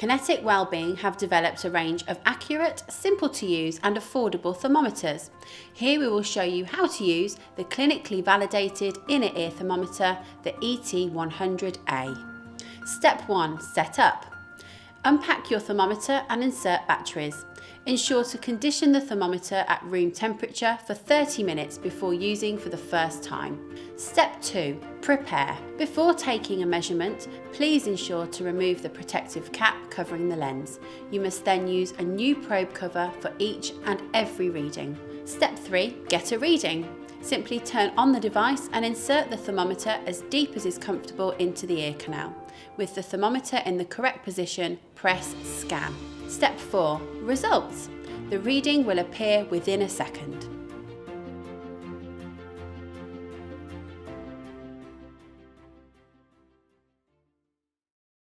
Kinetik Wellbeing have developed a range of accurate, simple to use and affordable thermometers. Here we will show you how to use the clinically validated inner ear thermometer, the ET100-A. Step 1. Set up. Unpack your thermometer and insert batteries. Ensure to condition the thermometer at room temperature for 30 minutes before using for the first time. Step 2. Prepare. Before taking a measurement, please ensure to remove the protective cap covering the lens. You must then use a new probe cover for each and every reading. Step 3. Get a reading. Simply turn on the device and insert the thermometer as deep as is comfortable into the ear canal. With the thermometer in the correct position, press Scan. Step 4. Results. The reading will appear within a second.